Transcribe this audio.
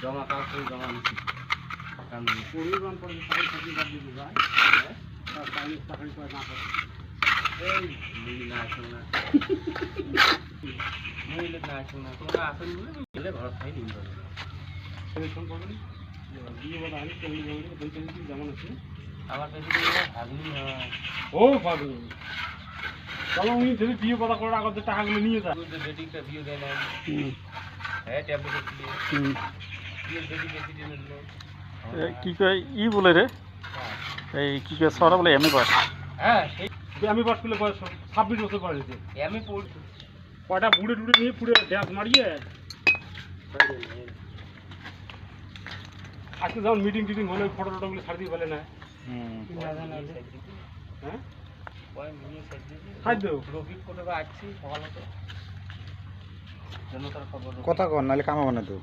জমা কাগজ জমা নিচ্ছি কারণ পরিবার পরে চাকরি বাদ দিতে যায় চাকরি করে না করে এই না আসুন না মহিলা না আসুন না তোমরা আসেন বলে ঘর খাই নিন যেমন আছে আমার কাছে ভাগনি হয় ও ভাগনি চলো উনি যদি বিয়ে কথা করার আগে টাকাগুলো নিয়ে যায় বেটিটা বিয়ে দেয় না হ্যাঁ ট্যাবলেট কি কয় ই বলে রে এই কি কয় সরা বলে এমএ পাস হ্যাঁ এমএ পাস করলে বয়স 26 বছর বয়সে এমএ পড়ছে কয়টা বুড়ে টুড়ে নিয়ে পুরো ড্যান্স মারিয়ে আজকে যখন মিটিং টিটিং হলে ফটো টটোগুলো ছাড় দিয়ে বলে না হ্যাঁ খাদ্য রফিক ফটো আসছি সকালে তো কথা কর নাহলে কামাবো না তো